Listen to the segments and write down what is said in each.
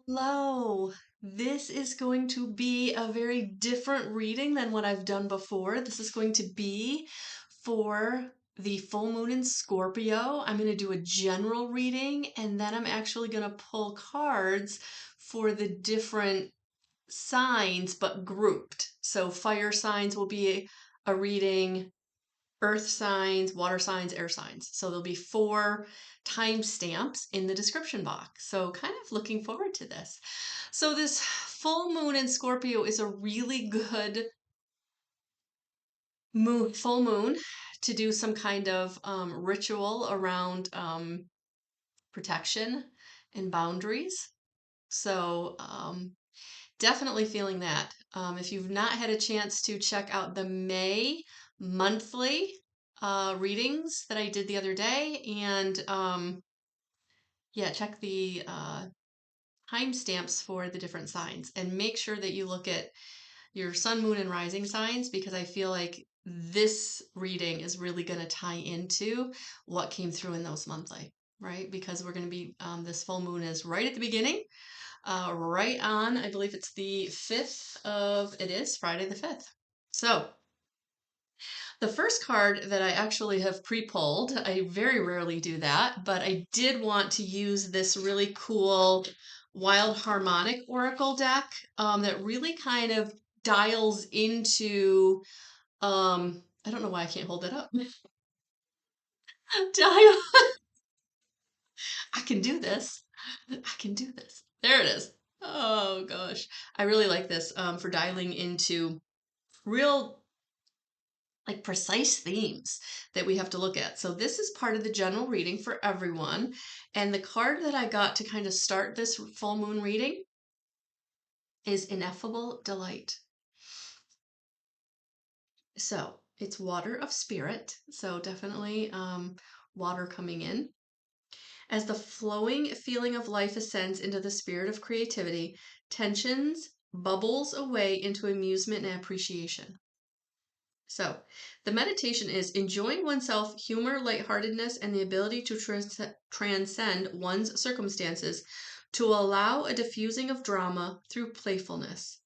Hello. This is going to be a very different reading than what I've done before. This is going to be for the full moon in Scorpio. I'm going to do a general reading and then I'm actually going to pull cards for the different signs but grouped. So fire signs will be a reading, earth signs, water signs, air signs. So there'll be 4 timestamps in the description box. So kind of looking forward to this. So this full moon in Scorpio is a really good full moon to do some kind of ritual around protection and boundaries. So definitely feeling that. If you've not had a chance to check out the May monthly readings that I did the other day, and yeah, check the timestamps for the different signs and make sure that you look at your sun, moon, and rising signs because I feel like this reading is really going to tie into what came through in those monthly, right? Because we're going to be, this full moon is right at the beginning right on, I believe it's the 5th of, it is Friday the 5th. So the first card that I actually have pre-pulled, I very rarely do that, but I did want to use this really cool Wild Harmonic Oracle deck that really kind of dials into, I don't know why I can't hold it up. Dial, I can do this. I can do this. There it is. Oh gosh. I really like this for dialing into real like precise themes that we have to look at. So this is part of the general reading for everyone. And the card that I got to kind of start this full moon reading is Ineffable Delight. So it's water of spirit. So definitely water coming in. As the flowing feeling of life ascends into the spirit of creativity, tensions bubbles away into amusement and appreciation. So, the meditation is enjoying oneself, humor, lightheartedness, and the ability to transcend one's circumstances to allow a diffusing of drama through playfulness.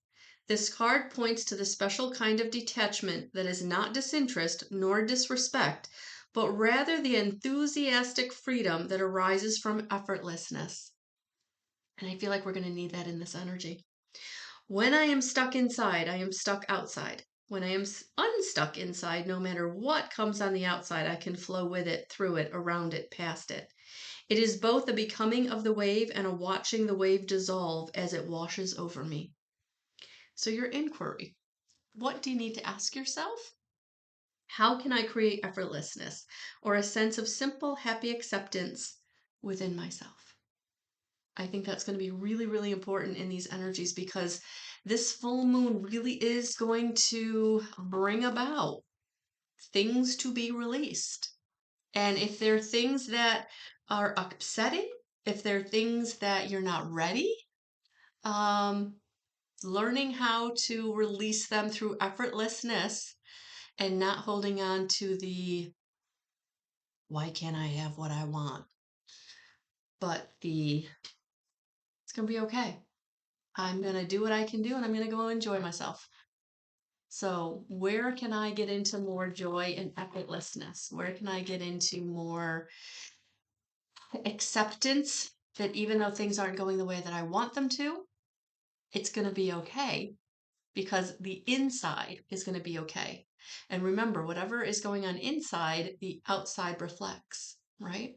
This card points to the special kind of detachment that is not disinterest nor disrespect, but rather the enthusiastic freedom that arises from effortlessness. And I feel like we're going to need that in this energy. When I am stuck inside, I am stuck outside. When I am unstuck inside, no matter what comes on the outside, I can flow with it, through it, around it, past it. It is both a becoming of the wave and a watching the wave dissolve as it washes over me. So, your inquiry: what do you need to ask yourself? How can I create effortlessness or a sense of simple, happy acceptance within myself? I think that's going to be really, really important in these energies because this full moon really is going to bring about things to be released. And if there are things that are upsetting, if there are things that you're not ready, um, learning how to release them through effortlessness and not holding on to the why can't I have what I want, but it's going to be okay. I'm going to do what I can do and I'm going to go enjoy myself. So, where can I get into more joy and effortlessness? Where can I get into more acceptance that even though things aren't going the way that I want them to, it's going to be okay because the inside is going to be okay. And remember, whatever is going on inside, the outside reflects, right?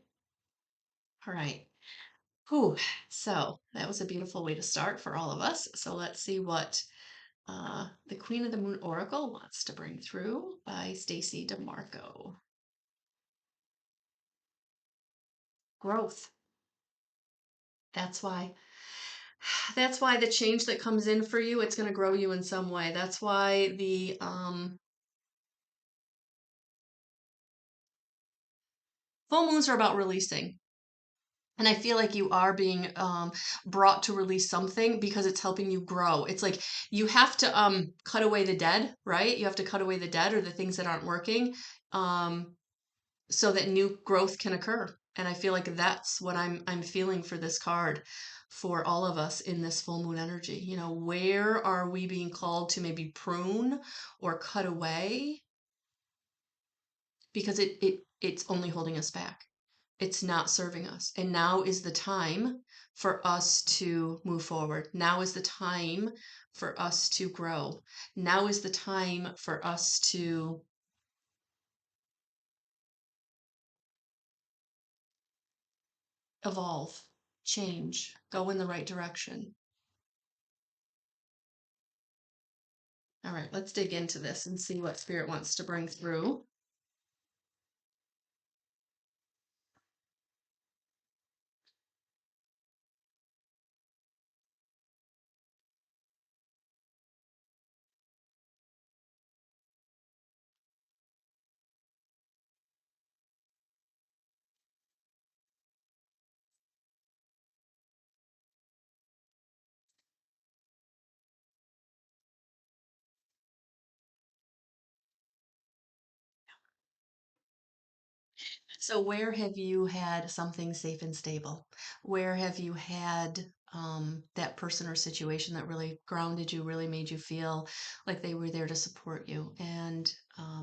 All right. Whew. So that was a beautiful way to start for all of us. So let's see what the Queen of the Moon Oracle wants to bring through by Stacy DeMarco. Growth. That's why. That's why the change that comes in for you, it's going to grow you in some way. That's why the full moons are about releasing. And I feel like you are being brought to release something because it's helping you grow. It's like you have to cut away the dead, right? You have to cut away the dead or the things that aren't working so that new growth can occur. And I feel like that's what I'm feeling for this card for all of us in this full moon energy. You know, where are we being called to maybe prune or cut away because it's only holding us back. It's not serving us. And now is the time for us to move forward. Now is the time for us to grow. Now is the time for us to evolve, change, go in the right direction. All right, let's dig into this and see what Spirit wants to bring through. So, where have you had something safe and stable? Where have you had that person or situation that really grounded you, really made you feel like they were there to support you? And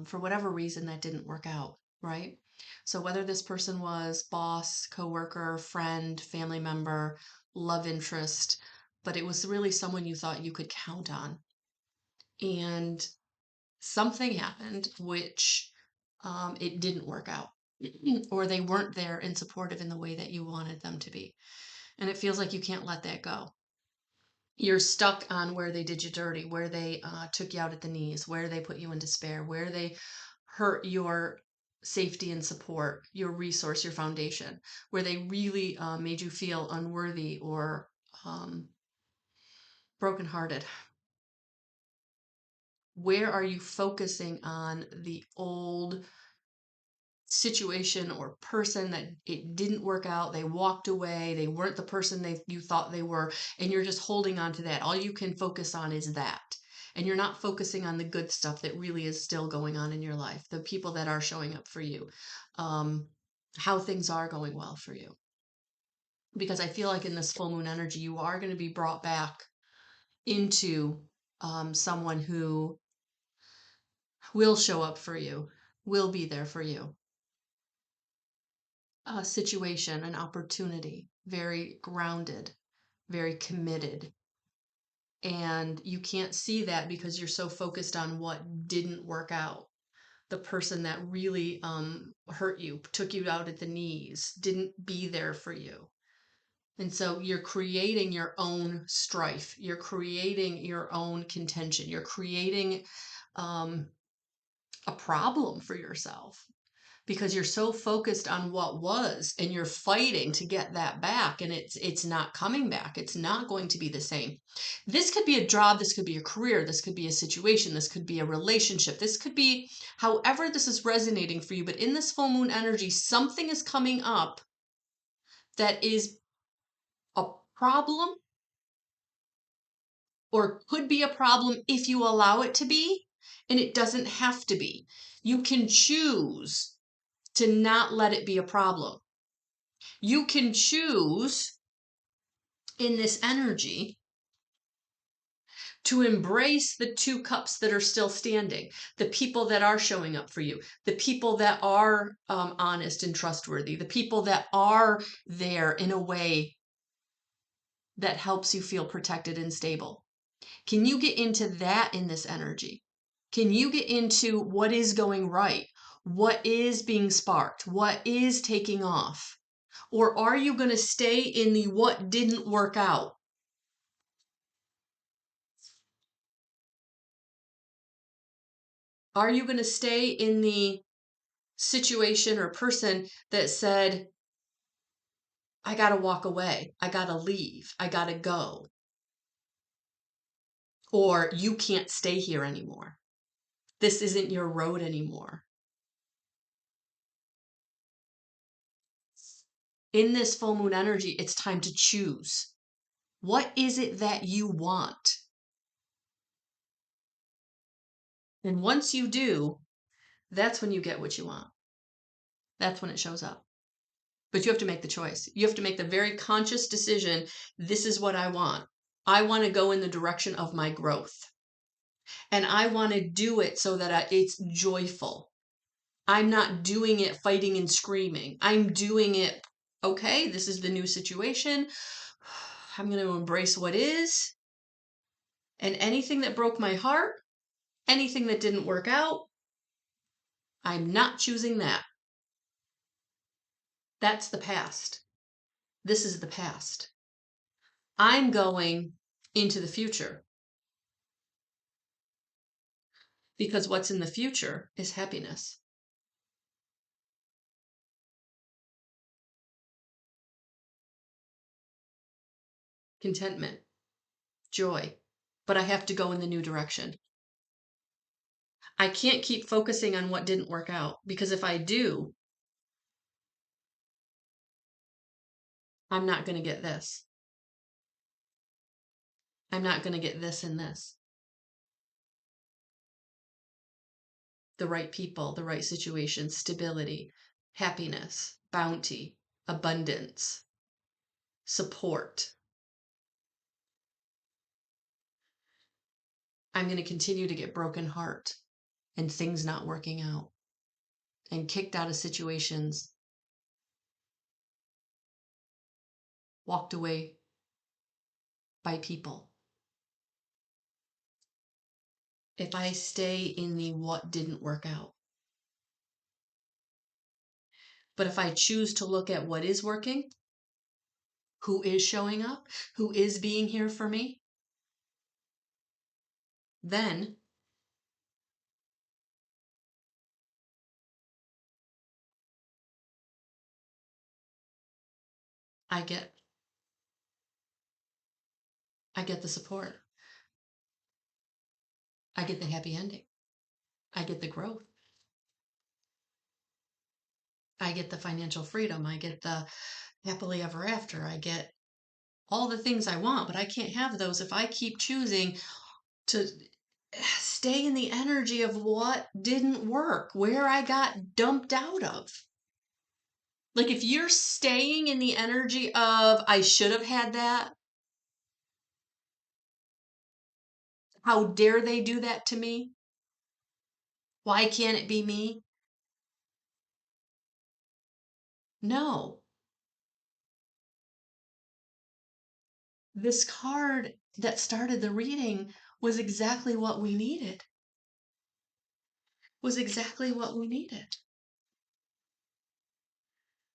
for whatever reason, that didn't work out, right? So, whether this person was boss, coworker, friend, family member, love interest, but it was really someone you thought you could count on. And something happened which it didn't work out, or they weren't there and supportive in the way that you wanted them to be. And it feels like you can't let that go. You're stuck on where they did you dirty, where they took you out at the knees, where they put you in despair, where they hurt your safety and support, your resource, your foundation, where they really made you feel unworthy or brokenhearted. Where are you focusing on the old situation or person that it didn't work out, they walked away, they weren't the person you thought they were, and you're just holding on to that? All you can focus on is that, and you're not focusing on the good stuff that really is still going on in your life, the people that are showing up for you, um, how things are going well for you. Because I feel like in this full moon energy you are going to be brought back into someone who will show up for you, will be there for you. A situation, an opportunity, very grounded, very committed. And you can't see that because you're so focused on what didn't work out. The person that really hurt you, took you out at the knees, didn't be there for you. And so you're creating your own strife. You're creating your own contention. You're creating a problem for yourself, because you're so focused on what was and you're fighting to get that back, and it's not coming back. It's not going to be the same. This could be a job, this could be a career, this could be a situation, this could be a relationship, this could be however this is resonating for you. But in this full moon energy, something is coming up that is a problem, or could be a problem if you allow it to be, and it doesn't have to be. You can choose to not let it be a problem. You can choose in this energy to embrace the two cups that are still standing, the people that are showing up for you, the people that are honest and trustworthy, the people that are there in a way that helps you feel protected and stable. Can you get into that in this energy? Can you get into what is going right? What is being sparked? What is taking off? Or are you going to stay in the what didn't work out? Are you going to stay in the situation or person that said, I got to walk away, I got to leave, I got to go, or you can't stay here anymore? This isn't your road anymore. In this full moon energy, it's time to choose. What is it that you want? And once you do, that's when you get what you want. That's when it shows up. But you have to make the choice. You have to make the very conscious decision. This is what I want. I want to go in the direction of my growth. And I want to do it so that it's joyful. I'm not doing it fighting and screaming. I'm doing it, okay, this is the new situation. I'm going to embrace what is. And anything that broke my heart, anything that didn't work out, I'm not choosing that. That's the past. This is the past. I'm going into the future. Because what's in the future is happiness. Contentment, joy. But I have to go in the new direction. I can't keep focusing on what didn't work out, because if I do, I'm not going to get this. I'm not going to get this and this. The right people, the right situation, stability, happiness, bounty, abundance, support. I'm going to continue to get broken heart and things not working out and kicked out of situations, walked away by people. If I stay in the what didn't work out. But if I choose to look at what is working, who is showing up, who is being here for me, then I get the support. I get the happy ending. I get the growth. I get the financial freedom. I get the happily ever after. I get all the things I want, but I can't have those if I keep choosing to stay in the energy of what didn't work, where I got dumped out of. Like if you're staying in the energy of, I should have had that. How dare they do that to me? Why can't it be me? No. This card that started the reading was exactly what we needed. Was exactly what we needed.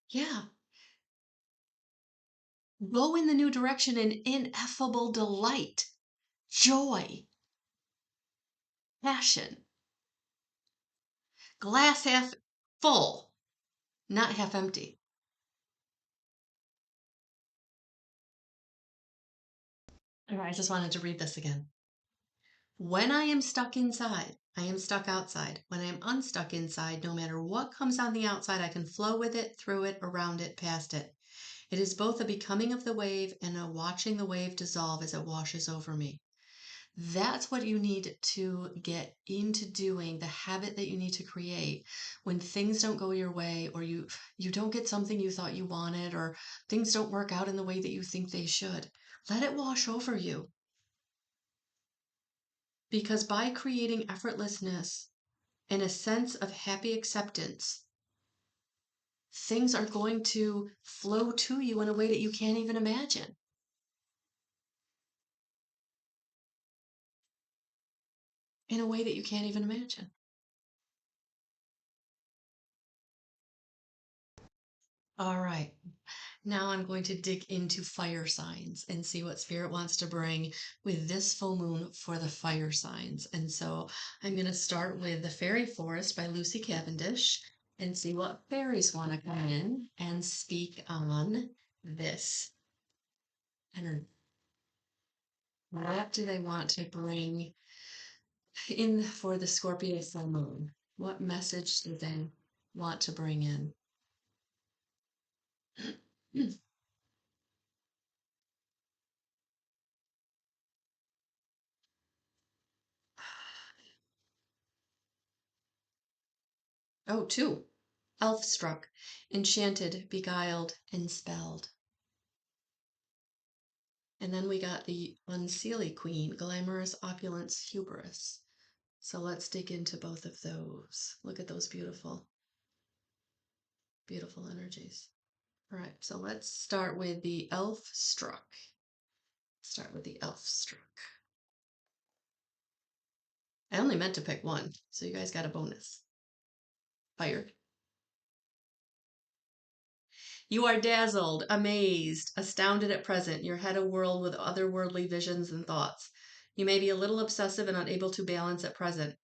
Yeah. Go in the new direction in ineffable delight, joy, passion. Glass half full, not half empty. All right, I just wanted to read this again. When I am stuck inside, I am stuck outside. When I am unstuck inside, no matter what comes on the outside, I can flow with it, through it, around it, past it. It is both a becoming of the wave and a watching the wave dissolve as it washes over me. That's what you need to get into doing, the habit that you need to create when things don't go your way, or you don't get something you thought you wanted, or things don't work out in the way that you think they should. Let it wash over you. Because by creating effortlessness and a sense of happy acceptance, things are going to flow to you in a way that you can't even imagine. In a way that you can't even imagine. All right. Now I'm going to dig into fire signs and see what Spirit wants to bring with this full moon for the fire signs. And so I'm going to start with The Fairy Forest by Lucy Cavendish and see what fairies want to come in and speak on this energy. What do they want to bring in for the Scorpio full moon? What message do they want to bring in? Oh, two. elf-struck, enchanted, beguiled, enspelled. And then we got the unseelie queen, glamorous, opulence, hubris. So let's dig into both of those. Look at those beautiful, beautiful energies. All right, so let's start with the elf-struck. Start with the elf-struck. I only meant to pick one, so you guys got a bonus. Fire. You are dazzled, amazed, astounded at present, your head a-whirl with otherworldly visions and thoughts. You may be a little obsessive and unable to balance at present.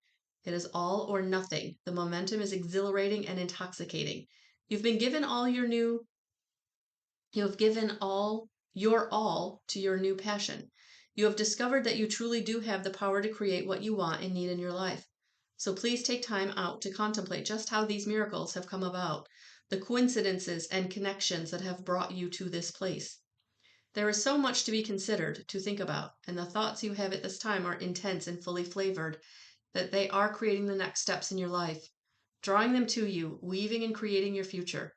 It is all or nothing. The momentum is exhilarating and intoxicating. You've been given you have given all your all to your new passion. You have discovered that you truly do have the power to create what you want and need in your life. So please take time out to contemplate just how these miracles have come about, the coincidences and connections that have brought you to this place. There is so much to be considered, to think about, and the thoughts you have at this time are intense and fully flavored, that they are creating the next steps in your life, drawing them to you, weaving and creating your future.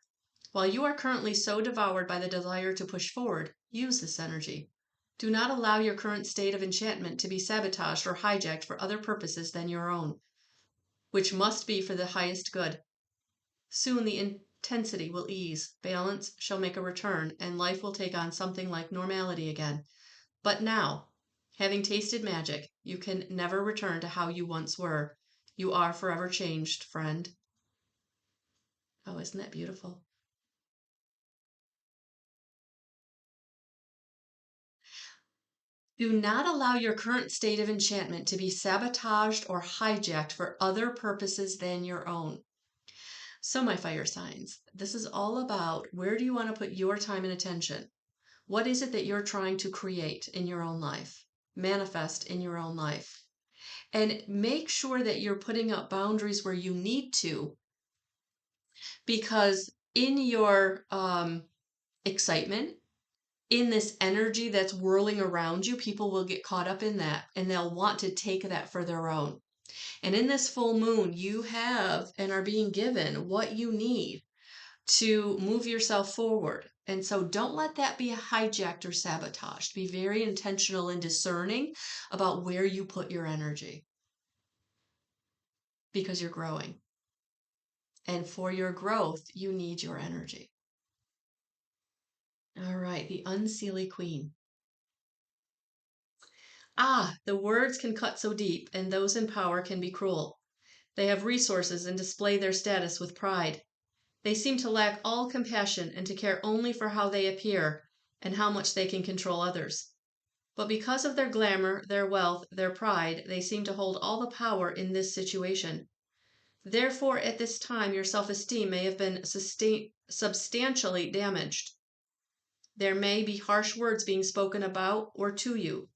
While you are currently so devoured by the desire to push forward, use this energy. Do not allow your current state of enchantment to be sabotaged or hijacked for other purposes than your own, which must be for the highest good. Soon the intensity will ease, balance shall make a return, and life will take on something like normality again. But now, having tasted magic, you can never return to how you once were. You are forever changed, friend. Oh, isn't that beautiful? Do not allow your current state of enchantment to be sabotaged or hijacked for other purposes than your own. So, my fire signs, this is all about where do you want to put your time and attention? What is it that you're trying to create in your own life, manifest in your own life? And make sure that you're putting up boundaries where you need to, because in your excitement, in this energy that's whirling around you, people will get caught up in that and they'll want to take that for their own. And in this full moon, you have and are being given what you need to move yourself forward. And so don't let that be hijacked or sabotaged. Be very intentional and discerning about where you put your energy, because you're growing. And for your growth, you need your energy. All right, the unseelie queen. Ah, the words can cut so deep, and those in power can be cruel. They have resources and display their status with pride. They seem to lack all compassion and to care only for how they appear and how much they can control others. But because of their glamour, their wealth, their pride, they seem to hold all the power in this situation. Therefore, at this time, your self-esteem may have been substantially damaged. There may be harsh words being spoken about or to you,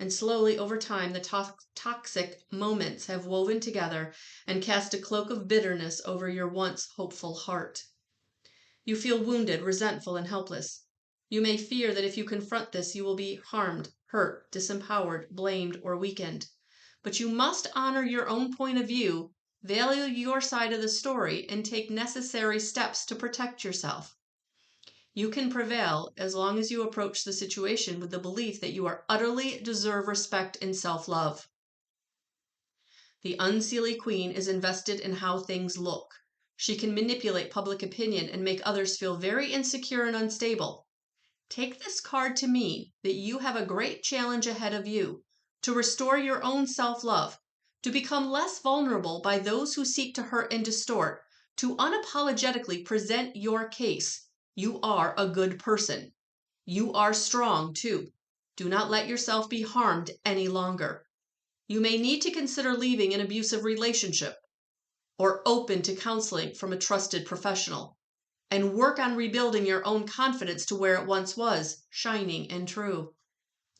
and slowly over time the toxic moments have woven together and cast a cloak of bitterness over your once hopeful heart. You feel wounded, resentful, and helpless. You may fear that if you confront this, you will be harmed, hurt, disempowered, blamed, or weakened. But you must honor your own point of view, value your side of the story, and take necessary steps to protect yourself. You can prevail as long as you approach the situation with the belief that you are utterly deserve respect and self-love. The unseelie queen is invested in how things look. She can manipulate public opinion and make others feel very insecure and unstable. Take this card to mean that you have a great challenge ahead of you to restore your own self-love, to become less vulnerable by those who seek to hurt and distort, to unapologetically present your case. You are a good person. You are strong too. Do not let yourself be harmed any longer. You may need to consider leaving an abusive relationship or open to counseling from a trusted professional, and work on rebuilding your own confidence to where it once was, shining and true.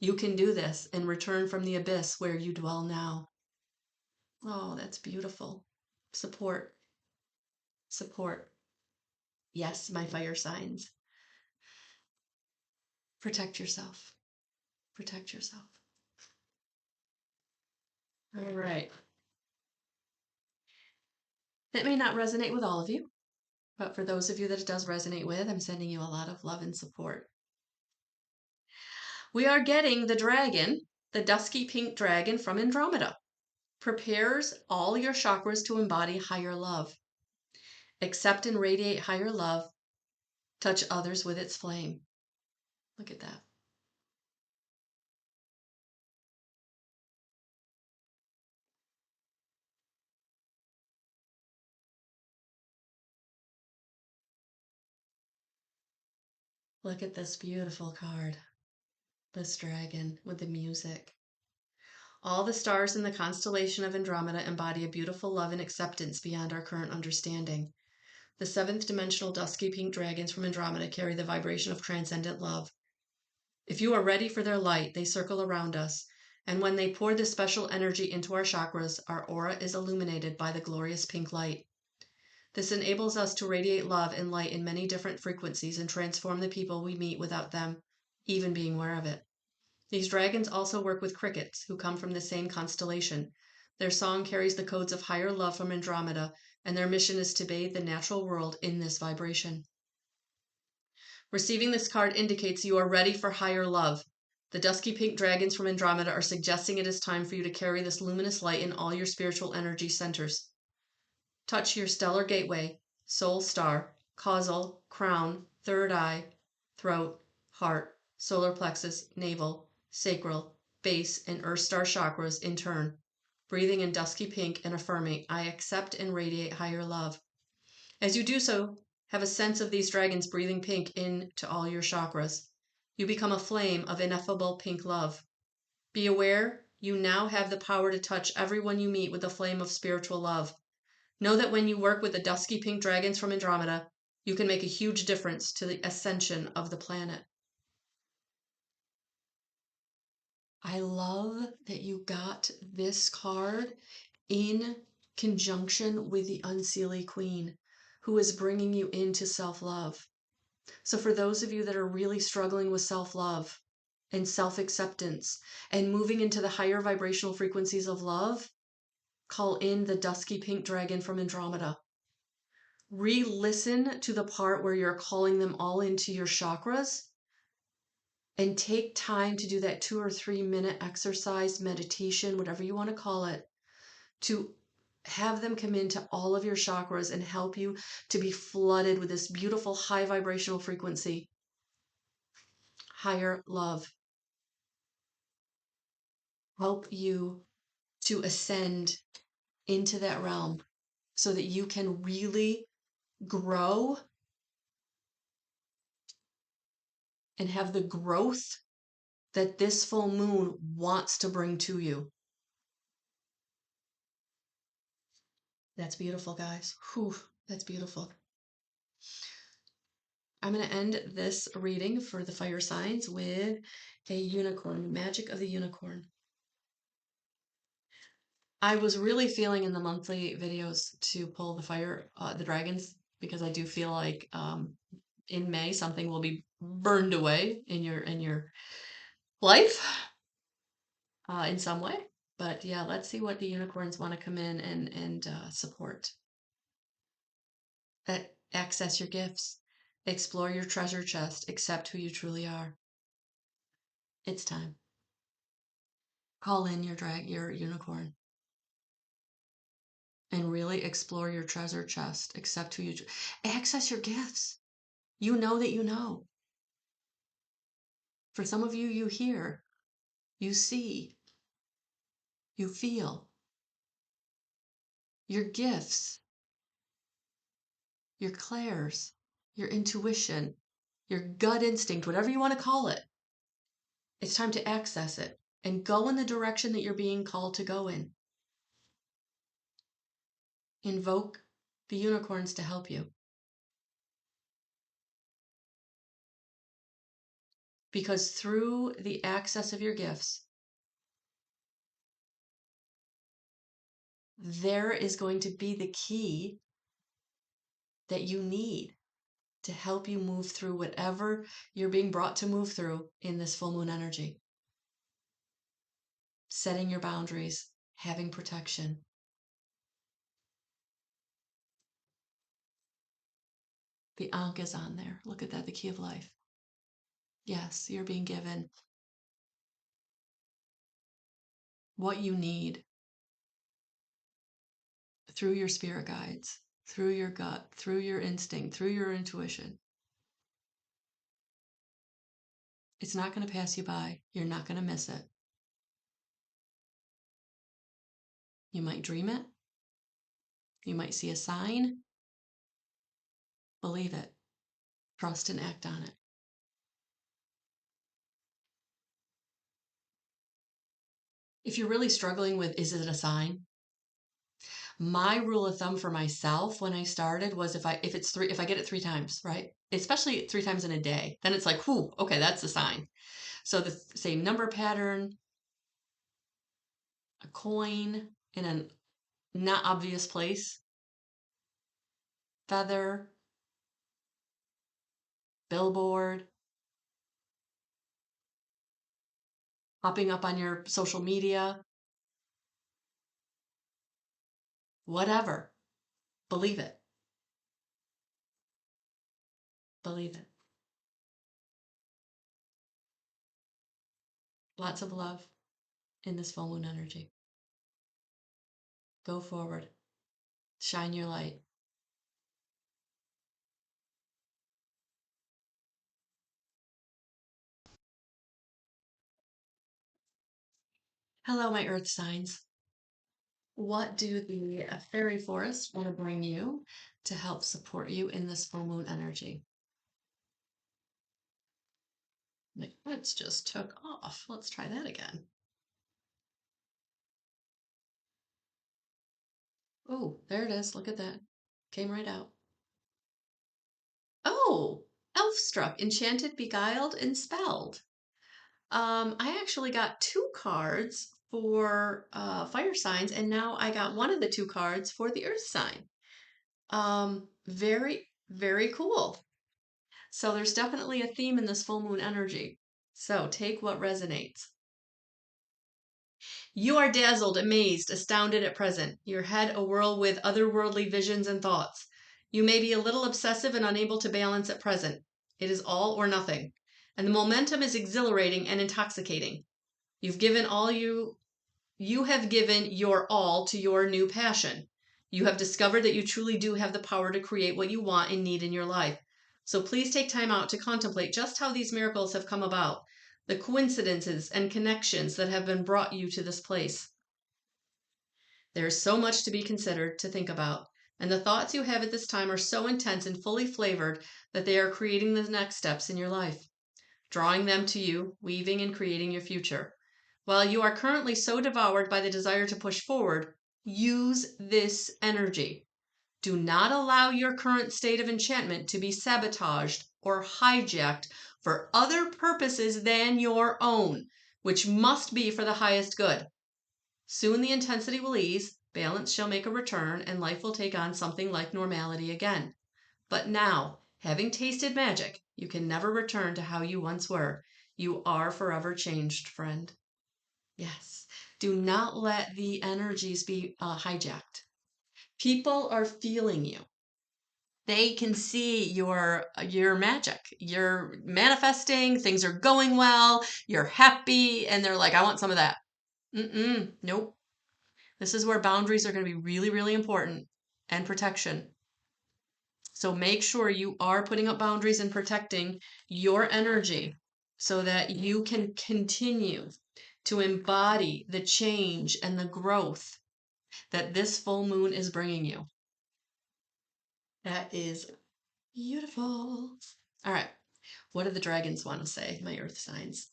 You can do this and return from the abyss where you dwell now. Oh, that's beautiful. Support. Support. Yes, my fire signs. Protect yourself. Protect yourself. All right. That may not resonate with all of you. But for those of you that it does resonate with, I'm sending you a lot of love and support. We are getting the dragon, the dusky pink dragon from Andromeda. Prepares all your chakras to embody higher love. Accept and radiate higher love. Touch others with its flame. Look at that. Look at this beautiful card. This dragon with the music. All the stars in the constellation of Andromeda embody a beautiful love and acceptance beyond our current understanding. The seventh dimensional dusky pink dragons from Andromeda carry the vibration of transcendent love. If you are ready for their light, they circle around us, and when they pour this special energy into our chakras, our aura is illuminated by the glorious pink light. This enables us to radiate love and light in many different frequencies and transform the people we meet without them even being aware of it. These dragons also work with crickets, who come from the same constellation. Their song carries the codes of higher love from Andromeda, and their mission is to bathe the natural world in this vibration. Receiving this card indicates you are ready for higher love. The dusky pink dragons from Andromeda are suggesting it is time for you to carry this luminous light in all your spiritual energy centers. Touch your stellar gateway, soul star, causal, crown, third eye, throat, heart, solar plexus, navel, sacral, base, and earth star chakras in turn, breathing in dusky pink and affirming, I accept and radiate higher love. As you do so, have a sense of these dragons breathing pink into all your chakras. You become a flame of ineffable pink love. Be aware you now have the power to touch everyone you meet with the flame of spiritual love. Know that when you work with the dusky pink dragons from Andromeda, you can make a huge difference to the ascension of the planet. I love that you got this card in conjunction with the Unseelie Queen, who is bringing you into self-love. So for those of you that are really struggling with self-love and self-acceptance and moving into the higher vibrational frequencies of love, call in the dusky pink dragon from Andromeda. Re-listen to the part where you're calling them all into your chakras and take time to do that 2 or 3 minute exercise, meditation, whatever you want to call it, to have them come into all of your chakras and help you to be flooded with this beautiful high vibrational frequency, higher love. Help you to ascend into that realm so that you can really grow and have the growth that this full moon wants to bring to you. That's beautiful, guys. Whew, that's beautiful. I'm going to end this reading for the fire signs with a unicorn, magic of the unicorn. I was really feeling in the monthly videos to pull the dragons, because I do feel like in May something will be burned away in your life in some way. But yeah, let's see what the unicorns want to come in and support. Access your gifts, explore your treasure chest, accept who you truly are. It's time. Call in your unicorn, and really explore your treasure chest. Accept who you access your gifts. You know that you know. For some of you, you hear, you see, you feel. Your gifts, your clairs, your intuition, your gut instinct, whatever you want to call it. It's time to access it and go in the direction that you're being called to go in. Invoke the unicorns to help you. Because through the access of your gifts, there is going to be the key that you need to help you move through whatever you're being brought to move through in this full moon energy. Setting your boundaries, having protection. The Ankh is on there. Look at that, the key of life. Yes, you're being given what you need through your spirit guides, through your gut, through your instinct, through your intuition. It's not going to pass you by. You're not going to miss it. You might dream it. You might see a sign. Believe it. Trust and act on it. If you're really struggling with, is it a sign? My rule of thumb for myself when I started was if I get it 3 times, right? Especially 3 times in a day, then it's like, whew, okay, that's a sign. So the same number pattern, a coin in a not obvious place, feather, billboard, popping up on your social media, whatever. Believe it. Believe it. Lots of love in this full moon energy. Go forward. Shine your light. Hello, my earth signs. What do the fairy forests want to bring you to help support you in this full moon energy? My cards just took off. Let's try that again. Oh, there it is. Look at that. Came right out. Oh, elf struck, enchanted, beguiled, and spelled. I actually got 2 cards for fire signs, and now I got one of the 2 cards for the earth sign. Very, very cool. So there's definitely a theme in this full moon energy. So take what resonates. You are dazzled, amazed, astounded at present, your head awhirl with otherworldly visions and thoughts. You may be a little obsessive and unable to balance at present. It is all or nothing. And the momentum is exhilarating and intoxicating. You have given your all to your new passion. You have discovered that you truly do have the power to create what you want and need in your life. So please take time out to contemplate just how these miracles have come about, the coincidences and connections that have been brought you to this place. There is so much to be considered, to think about, and the thoughts you have at this time are so intense and fully flavored that they are creating the next steps in your life, drawing them to you, weaving and creating your future. While you are currently so devoured by the desire to push forward, use this energy. Do not allow your current state of enchantment to be sabotaged or hijacked for other purposes than your own, which must be for the highest good. Soon the intensity will ease, balance shall make a return, and life will take on something like normality again. But now, having tasted magic, you can never return to how you once were. You are forever changed, friend. Yes. Do not let the energies be hijacked. People are feeling you. They can see your magic. You're manifesting, things are going well, you're happy, and they're like, I want some of that. Nope. This is where boundaries are going to be really, really important, and protection. So make sure you are putting up boundaries and protecting your energy so that you can continue to embody the change and the growth that this full moon is bringing you. That is beautiful. All right. What do the dragons want to say, my earth signs?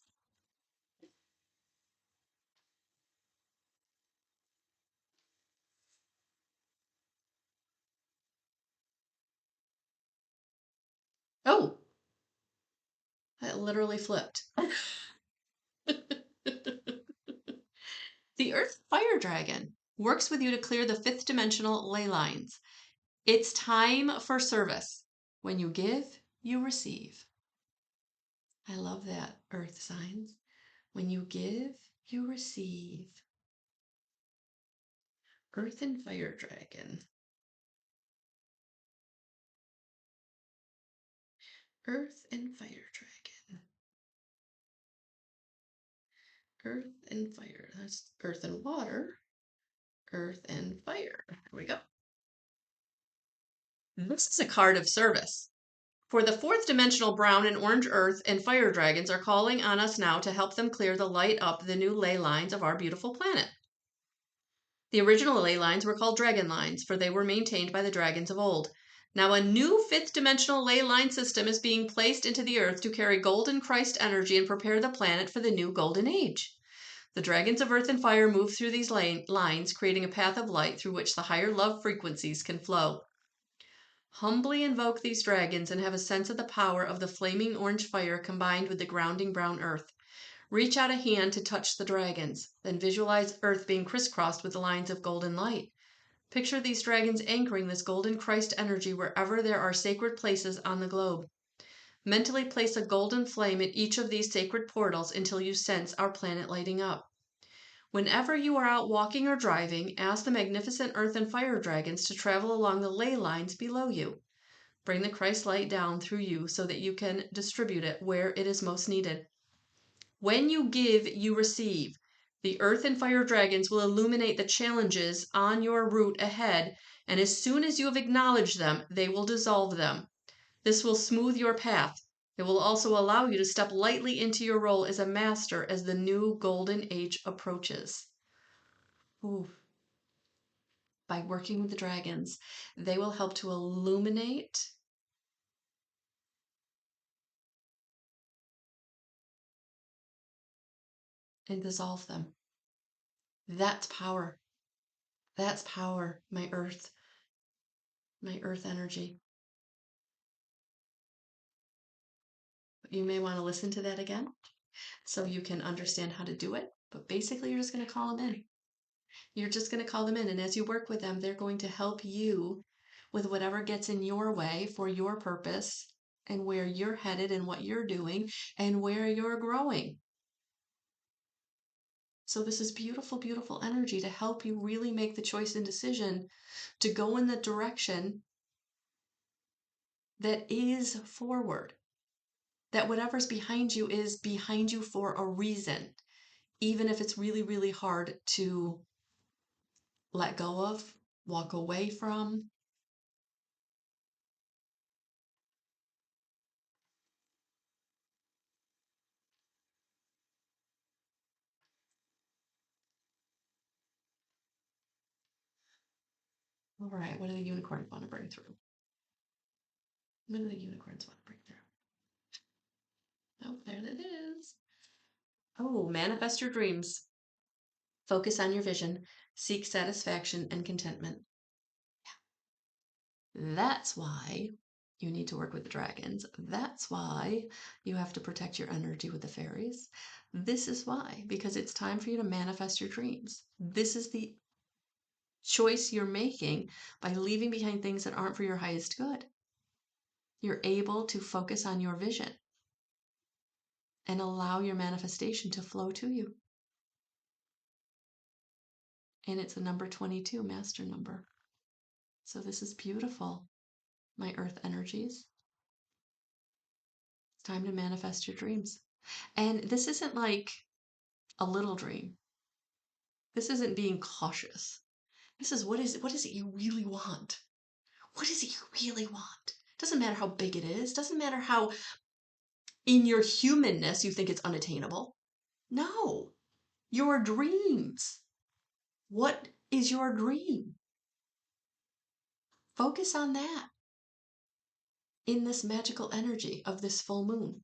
Oh, that literally flipped. The earth fire dragon works with you to clear the 5th dimensional ley lines. It's time for service. When you give, you receive. I love that, earth signs. When you give, you receive. Earth and fire dragon. Earth and fire dragon. Earth and fire. That's earth and water. Earth and fire. There we go. This is a card of service. For the fourth dimensional brown and orange earth and fire dragons are calling on us now to help them clear the light up the new ley lines of our beautiful planet. The original ley lines were called dragon lines, for they were maintained by the dragons of old. Now a new fifth dimensional ley line system is being placed into the earth to carry golden Christ energy and prepare the planet for the new golden age. The dragons of earth and fire move through these lines, creating a path of light through which the higher love frequencies can flow. Humbly invoke these dragons and have a sense of the power of the flaming orange fire combined with the grounding brown earth. Reach out a hand to touch the dragons, then visualize earth being crisscrossed with the lines of golden light. Picture these dragons anchoring this golden Christ energy wherever there are sacred places on the globe. Mentally place a golden flame at each of these sacred portals until you sense our planet lighting up. Whenever you are out walking or driving, ask the magnificent earth and fire dragons to travel along the ley lines below you. Bring the Christ light down through you so that you can distribute it where it is most needed. When you give, you receive. The earth and fire dragons will illuminate the challenges on your route ahead, and as soon as you have acknowledged them, they will dissolve them. This will smooth your path. It will also allow you to step lightly into your role as a master as the new golden age approaches. Ooh. By working with the dragons, they will help to illuminate and dissolve them. That's power. That's power, my earth energy. You may want to listen to that again so you can understand how to do it. But basically, you're just going to call them in. You're just going to call them in. And as you work with them, they're going to help you with whatever gets in your way for your purpose and where you're headed and what you're doing and where you're growing. So this is beautiful, beautiful energy to help you really make the choice and decision to go in the direction that is forward. That whatever's behind you is behind you for a reason, even if it's really, really hard to let go of, walk away from. All right, what do the unicorns want to bring through? What do the unicorns want to bring through? Oh, there it is. Oh, manifest your dreams. Focus on your vision. Seek satisfaction and contentment. That's why you need to work with the dragons. That's why you have to protect your energy with the fairies. This is why, because it's time for you to manifest your dreams. This is the choice you're making by leaving behind things that aren't for your highest good. You're able to focus on your vision and allow your manifestation to flow to you. And it's a number 22 master number. So this is beautiful, my earth energies. It's time to manifest your dreams. And this isn't like a little dream. This isn't being cautious. This is what is it you really want? What is it you really want? Doesn't matter how big it is. Doesn't matter how in your humanness you think it's unattainable. No, your dreams. What is your dream? Focus on that in this magical energy of this full moon.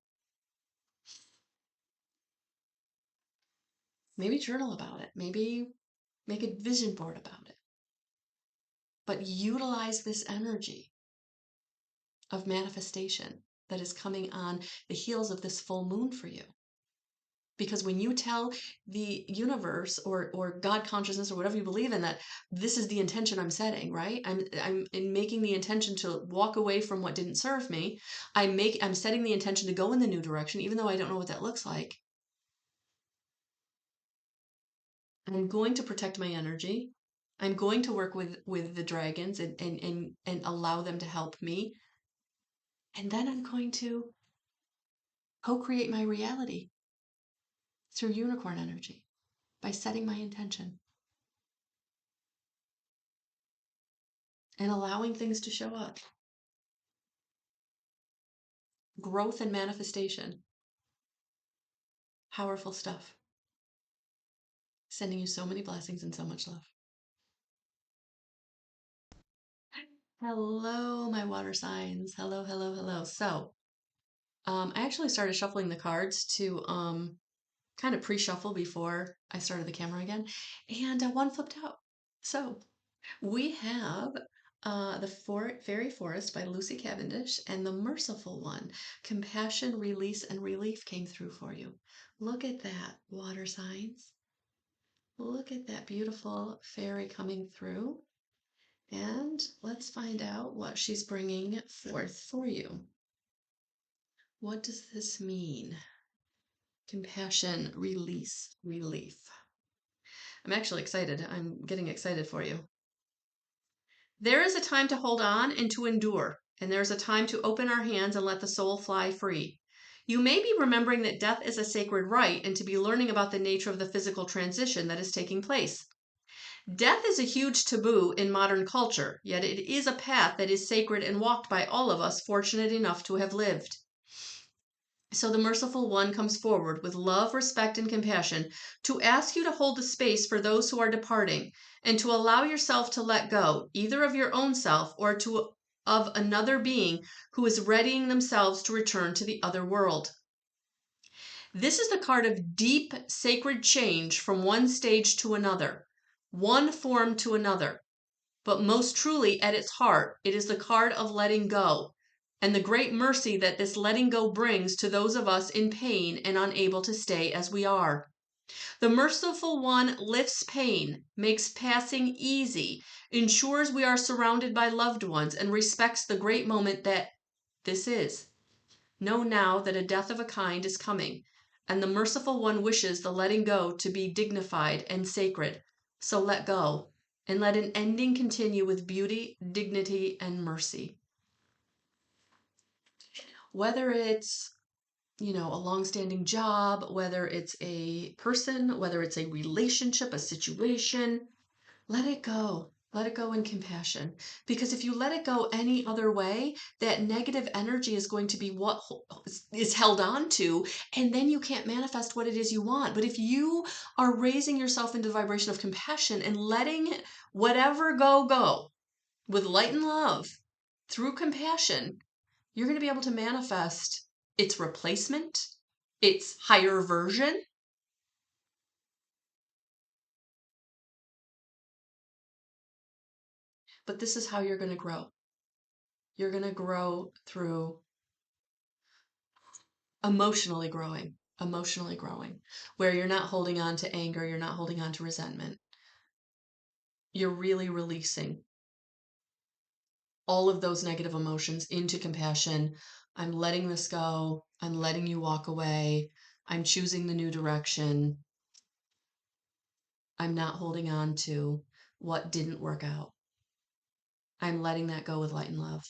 Maybe journal about it. Maybe make a vision board about it. But utilize this energy of manifestation that is coming on the heels of this full moon for you. Because when you tell the universe or God consciousness or whatever you believe in that this is the intention I'm setting, right? I'm making the intention to walk away from what didn't serve me. I'm setting the intention to go in the new direction, even though I don't know what that looks like. I'm going to protect my energy. I'm going to work with the dragons and allow them to help me. And then I'm going to co-create my reality through unicorn energy by setting my intention and allowing things to show up. Growth and manifestation. Powerful stuff. Sending you so many blessings and so much love. Hello, my water signs. Hello, hello, hello. So, I actually started shuffling the cards to kind of pre-shuffle before I started the camera again, and one flipped out. So, we have the Fairy Forest by Lucy Cavendish and the Merciful One, Compassion, Release, and Relief came through for you. Look at that, water signs. Look at that beautiful fairy coming through. And let's find out what she's bringing forth for you. What does this mean? Compassion, release, relief. I'm actually excited. I'm getting excited for you. There is a time to hold on and to endure, and there is a time to open our hands and let the soul fly free. You may be remembering that death is a sacred right and to be learning about the nature of the physical transition that is taking place. Death is a huge taboo in modern culture, yet it is a path that is sacred and walked by all of us fortunate enough to have lived. So the Merciful One comes forward with love, respect, and compassion to ask you to hold the space for those who are departing and to allow yourself to let go, either of your own self or of another being who is readying themselves to return to the other world. This is the card of deep, sacred change from one stage to another, one form to another. But most truly, at its heart, it is the card of letting go and the great mercy that this letting go brings to those of us in pain and unable to stay as we are. The Merciful One lifts pain, makes passing easy, ensures we are surrounded by loved ones, and respects the great moment that this is. Know now that a death of a kind is coming, and the Merciful One wishes the letting go to be dignified and sacred. So let go, and let an ending continue with beauty, dignity, and mercy. Whether it's, a long-standing job, whether it's a person, whether it's a relationship, a situation, let it go. Let it go in compassion. Because if you let it go any other way, that negative energy is going to be what is held on to, and then you can't manifest what it is you want. But if you are raising yourself into the vibration of compassion and letting whatever go with light and love through compassion, you're going to be able to manifest its replacement, its higher version. But this is how you're going to grow. You're going to grow through emotionally growing, where you're not holding on to anger, you're not holding on to resentment. You're really releasing all of those negative emotions into compassion. I'm letting this go. I'm letting you walk away. I'm choosing the new direction. I'm not holding on to what didn't work out. I'm letting that go with light and love.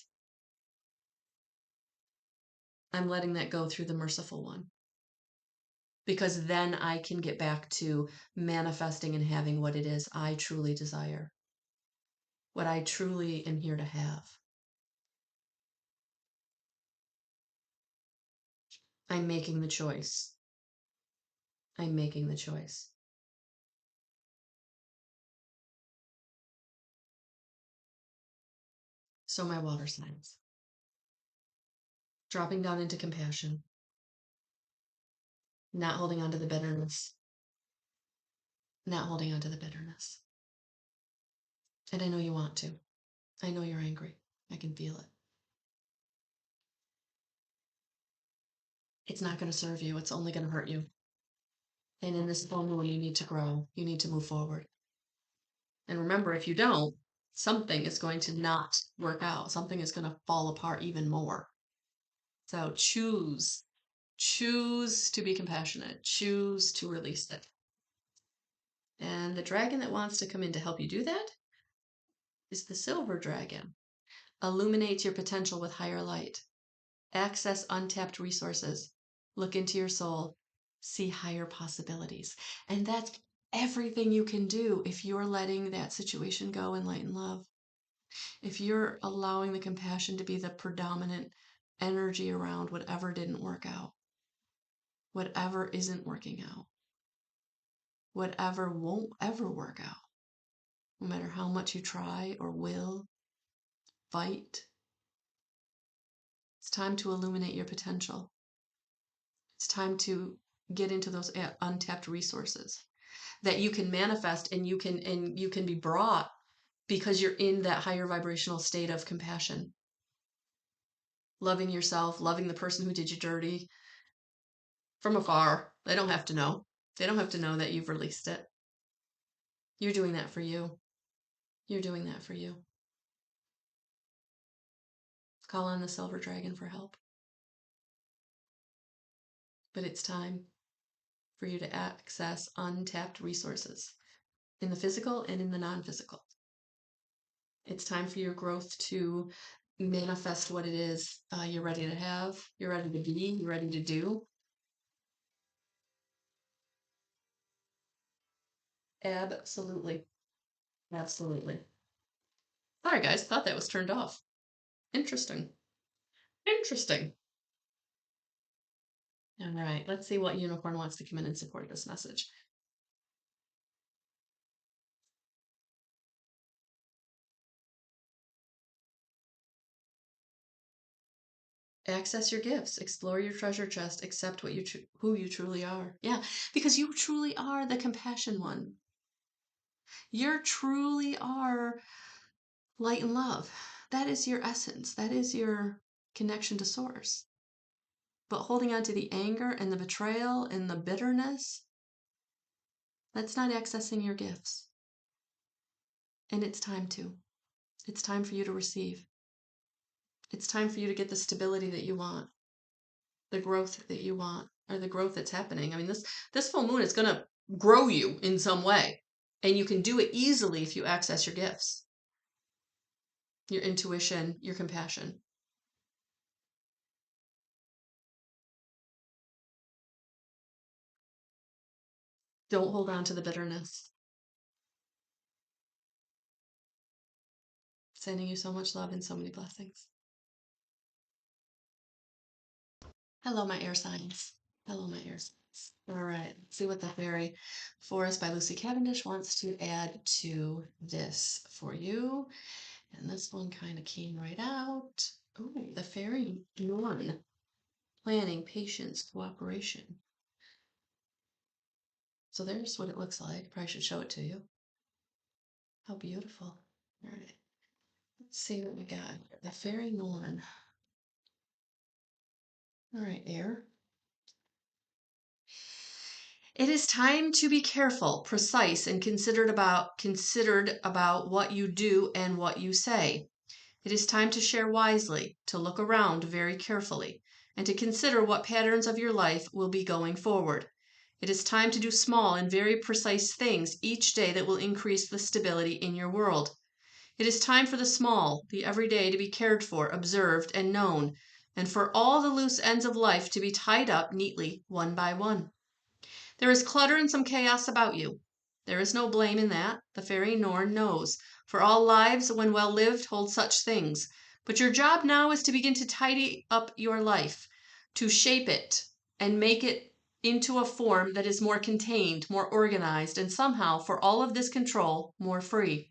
I'm letting that go through the Merciful One. Because then I can get back to manifesting and having what it is I truly desire, what I truly am here to have. I'm making the choice. I'm making the choice. So my water signs. Dropping down into compassion. Not holding on to the bitterness. Not holding on to the bitterness. And I know you want to. I know you're angry. I can feel it. It's not going to serve you. It's only going to hurt you. And in this full moon, you need to grow. You need to move forward. And remember, if you don't, something is going to not work out. Something is going to fall apart even more. So choose to be compassionate. Choose to release it. And the dragon that wants to come in to help you do that is the silver dragon. Illuminate your potential with higher light. Access untapped resources. Look into your soul, see higher possibilities. And that's everything you can do if you're letting that situation go in light and love. If you're allowing the compassion to be the predominant energy around whatever didn't work out, whatever isn't working out, whatever won't ever work out, no matter how much you try or will, fight, it's time to illuminate your potential. It's time to get into those untapped resources that you can manifest, and you can be brought because you're in that higher vibrational state of compassion, loving yourself, loving the person who did you dirty from afar. They don't have to know. They don't have to know that you've released it. You're doing that for you. You're doing that for you. Call on the silver dragon for help. But it's time for you to access untapped resources in the physical and in the non-physical. It's time for your growth to manifest what it is you're ready to have, you're ready to be, you're ready to do. Absolutely. Absolutely. Sorry, guys, thought that was turned off. Interesting. Interesting. All right, let's see what unicorn wants to come in and support this message. Access your gifts, explore your treasure chest, accept what who you truly are. Yeah, because you truly are the compassion one. You truly are light and love. That is your essence. That is your connection to source. But holding on to the anger and the betrayal and the bitterness, that's not accessing your gifts. And it's time to. It's time for you to receive. It's time for you to get the stability that you want, the growth that you want, or the growth that's happening. I mean, this full moon is going to grow you in some way. And you can do it easily if you access your gifts, your intuition, your compassion. Don't hold on to the bitterness. Sending you so much love and so many blessings. Hello, my air signs. Hello, my air signs. All right, let's see what the Fairy Forest by Lucy Cavendish wants to add to this for you. And this one kind of came right out. Oh, the Fairy Norn. Planning, patience, cooperation. So there's what it looks like. Probably should show it to you. How beautiful. All right. Let's see what we got. The Fairy Norn. All right, air. It is time to be careful, precise, and considered about what you do and what you say. It is time to share wisely, to look around very carefully, and to consider what patterns of your life will be going forward. It is time to do small and very precise things each day that will increase the stability in your world. It is time for the small, the everyday to be cared for, observed, and known, and for all the loose ends of life to be tied up neatly one by one. There is clutter and some chaos about you. There is no blame in that. The Fairy Norn knows, for all lives when well lived hold such things. But your job now is to begin to tidy up your life, to shape it and make it into a form that is more contained, more organized, and somehow, for all of this control, more free.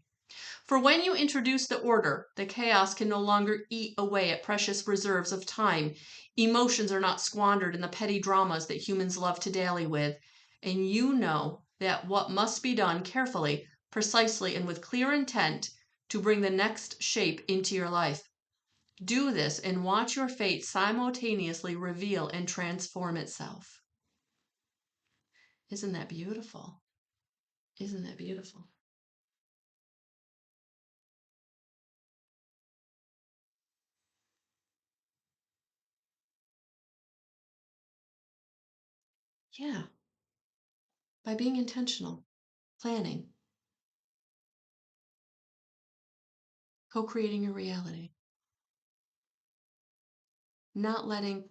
For when you introduce the order, the chaos can no longer eat away at precious reserves of time. Emotions are not squandered in the petty dramas that humans love to dally with. And you know that what must be done carefully, precisely, and with clear intent to bring the next shape into your life. Do this and watch your fate simultaneously reveal and transform itself. Isn't that beautiful? Isn't that beautiful? Yeah, by being intentional, planning, co-creating your reality, not letting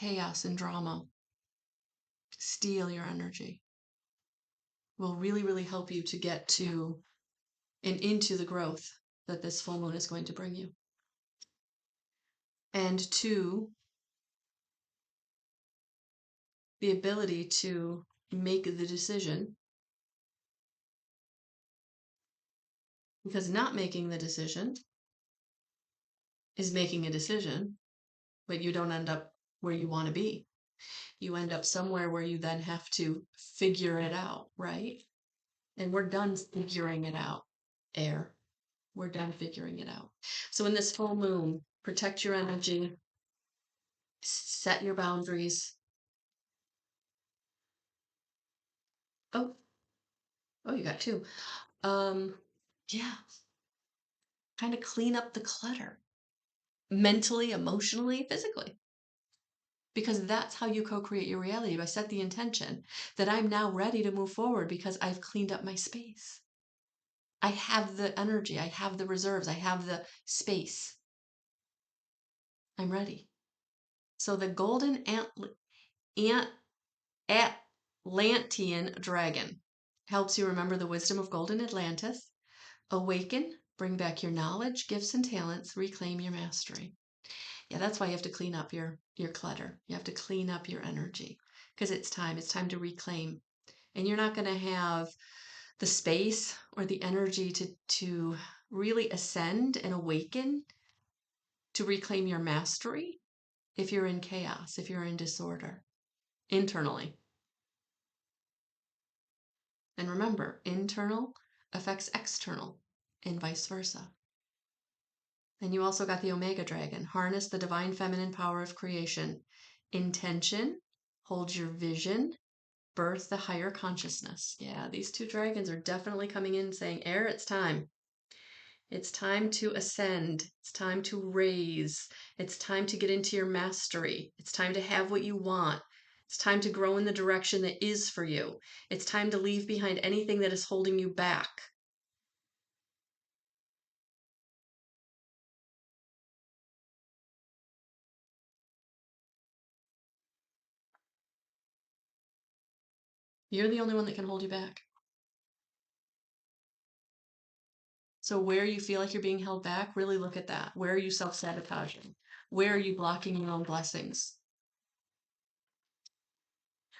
chaos and drama steal your energy. Will really, really help you to get to and into the growth that this full moon is going to bring you. And two, the ability to make the decision, because not making the decision is making a decision, but you don't end up where you want to be. You end up somewhere where you then have to figure it out, right? And we're done figuring it out, air. We're done figuring it out. So in this full moon, protect your energy, set your boundaries. Oh, you got two. Yeah, kind of clean up the clutter mentally, emotionally, physically. Because that's how you co-create your reality, by set the intention that I'm now ready to move forward because I've cleaned up my space. I have the energy, I have the reserves, I have the space. I'm ready. So the golden Atlantean dragon helps you remember the wisdom of golden Atlantis, awaken, bring back your knowledge, gifts, and talents, reclaim your mastery. Yeah, that's why you have to clean up your clutter. You have to clean up your energy because it's time to reclaim. And you're not going to have the space or the energy to really ascend and awaken, to reclaim your mastery, if you're in chaos, if you're in disorder internally. And remember, internal affects external and vice versa. And you also got the Omega Dragon. Harness the divine feminine power of creation. Intention, hold your vision, birth the higher consciousness. Yeah, these two dragons are definitely coming in saying, air, it's time. It's time to ascend. It's time to raise. It's time to get into your mastery. It's time to have what you want. It's time to grow in the direction that is for you. It's time to leave behind anything that is holding you back. You're the only one that can hold you back. So where you feel like you're being held back, really look at that. Where are you self-sabotaging? Where are you blocking your own blessings?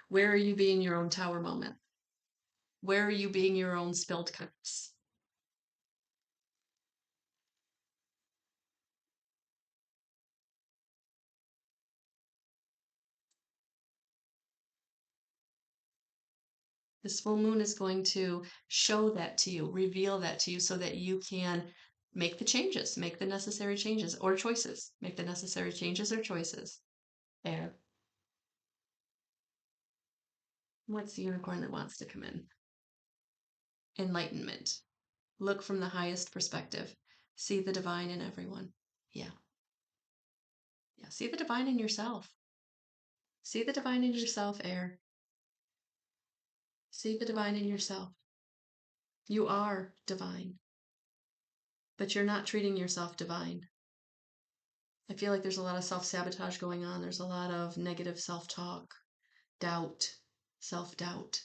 Where are you being your own tower moment? Where are you being your own spilled cups? This full moon is going to show that to you, reveal that to you so that you can make the changes, make the necessary changes or choices, make the necessary changes or choices. There. What's the unicorn that wants to come in? Enlightenment. Look from the highest perspective. See the divine in everyone. Yeah. Yeah. See the divine in yourself. See the divine in yourself, air. See the divine in yourself. You are divine, but you're not treating yourself divine. I feel like there's a lot of self-sabotage going on. There's a lot of negative self-talk, doubt, self-doubt.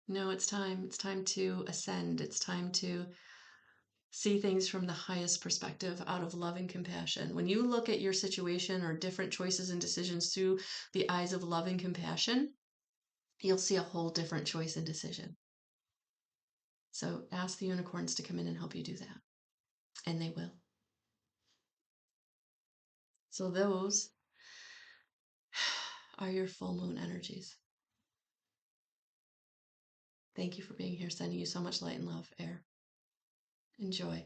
No, it's time. It's time to ascend. It's time to see things from the highest perspective out of love and compassion. When you look at your situation or different choices and decisions through the eyes of love and compassion, you'll see a whole different choice and decision. So ask the unicorns to come in and help you do that. And they will. So those are your full moon energies. Thank you for being here, sending you so much light and love, air. Enjoy.